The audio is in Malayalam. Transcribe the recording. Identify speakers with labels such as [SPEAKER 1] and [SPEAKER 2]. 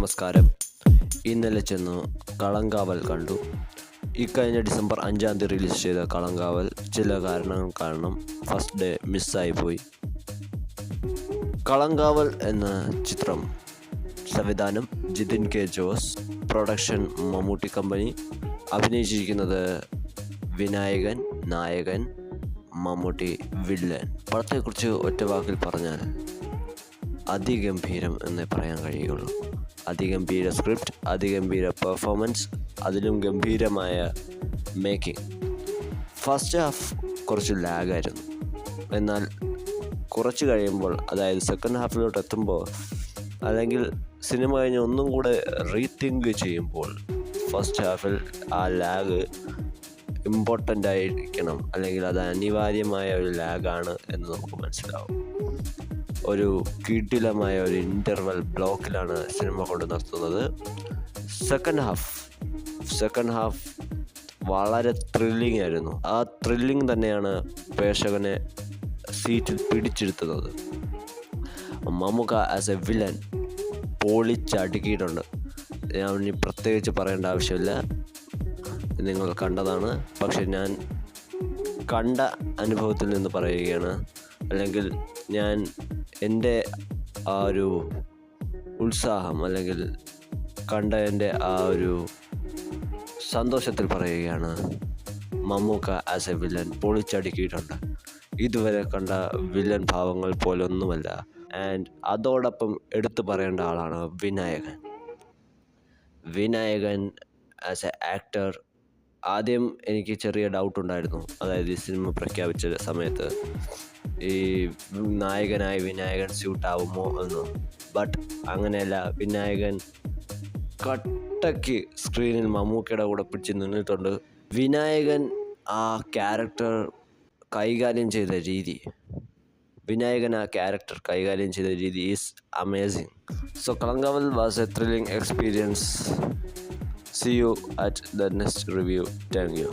[SPEAKER 1] നമസ്കാരം. ഇന്നലെ ചെന്ന് കളങ്കാവൽ കണ്ടു. ഇക്കഴിഞ്ഞ ഡിസംബർ 5 റിലീസ് ചെയ്ത കളങ്കാവൽ ചില കാരണങ്ങൾ കാരണം ഫസ്റ്റ് ഡേ മിസ്സായിപ്പോയി. കളങ്കാവൽ എന്ന ചിത്രം സംവിധാനം ജിതിൻ കെ ജോസ്, പ്രൊഡക്ഷൻ മമ്മൂട്ടി കമ്പനി, അഭിനയിച്ചിരിക്കുന്നത് വിനായകൻ നായകൻ, മമ്മൂട്ടി വില്ലൻ. പടത്തെക്കുറിച്ച് ഒറ്റ വാക്കിൽ പറഞ്ഞാൽ അതിഗംഭീരം എന്നേ പറയാൻ കഴിയുള്ളൂ. അതിഗംഭീര സ്ക്രിപ്റ്റ്, അതിഗംഭീര പെർഫോമൻസ്, അതിലും ഗംഭീരമായ മേക്കിംഗ്. ഫസ്റ്റ് ഹാഫ് കുറച്ച് ലാഗായിരുന്നു. എന്നാൽ കുറച്ച് കഴിയുമ്പോൾ, അതായത് സെക്കൻഡ് ഹാഫിലോട്ട് എത്തുമ്പോൾ, അല്ലെങ്കിൽ സിനിമ കഴിഞ്ഞ് ഒന്നും കൂടെ റീതിങ്ക് ചെയ്യുമ്പോൾ, ഫസ്റ്റ് ഹാഫിൽ ആ ലാഗ് ഇമ്പോർട്ടൻ്റ് ആയിരിക്കണം, അല്ലെങ്കിൽ അത് അനിവാര്യമായ ഒരു ലാഗാണ് എന്ന് നമുക്ക് മനസ്സിലാവും. ഒരു കിടിലമായ ഒരു ഇൻ്റർവെൽ ബ്ലോക്കിലാണ് സിനിമ കൊണ്ട് നിർത്തുന്നത്. സെക്കൻഡ് ഹാഫ് വളരെ ത്രില്ലിംഗ് ആയിരുന്നു. ആ ത്രില്ലിംഗ് തന്നെയാണ് പ്രേക്ഷകനെ സീറ്റിൽ പിടിച്ചിരുത്തുന്നത്. മമ്മൂക്ക ആസ് എ വില്ലൻ പൊളിച്ചടുക്കിയിട്ടുണ്ട്. ഞാൻ ഇനി പ്രത്യേകിച്ച് പറയേണ്ട ആവശ്യമില്ല, നിങ്ങൾ കണ്ടതാണ്. പക്ഷെ ഞാൻ കണ്ട അനുഭവത്തിൽ നിന്ന് പറയുകയാണ്, അല്ലെങ്കിൽ ഞാൻ എൻ്റെ ആ ഒരു ഉത്സാഹം, അല്ലെങ്കിൽ കണ്ട എൻ്റെ ആ ഒരു സന്തോഷത്തിൽ പറയുകയാണ്, മമ്മൂക്ക ആസ് എ വില്ലൻ പൊളിച്ചടുക്കിയിട്ടുണ്ട്. ഇതുവരെ കണ്ട വില്ലൻ ഭാവങ്ങൾ പോലൊന്നുമല്ല. ആൻഡ് അതോടൊപ്പം എടുത്തു പറയേണ്ട ആളാണ് വിനായകൻ ആസ് എ ആക്ടർ. ആദ്യം എനിക്ക് ചെറിയ ഡൗട്ട് ഉണ്ടായിരുന്നു, അതായത് ഈ സിനിമ പ്രഖ്യാപിച്ച സമയത്ത് ഈ നായകനായി വിനായകൻ സ്യൂട്ടാവുമോ എന്ന്. ബട്ട് അങ്ങനെയല്ല, വിനായകൻ കട്ടയ്ക്ക് സ്ക്രീനിൽ മമ്മൂക്കയുടെ കൂടെ പിടിച്ച് നിന്നിട്ടുണ്ട്. വിനായകൻ ആ ക്യാരക്ടർ കൈകാര്യം ചെയ്ത രീതി is amazing. So Kalamkaval was A thrilling experience. See you at the next review. Thank you.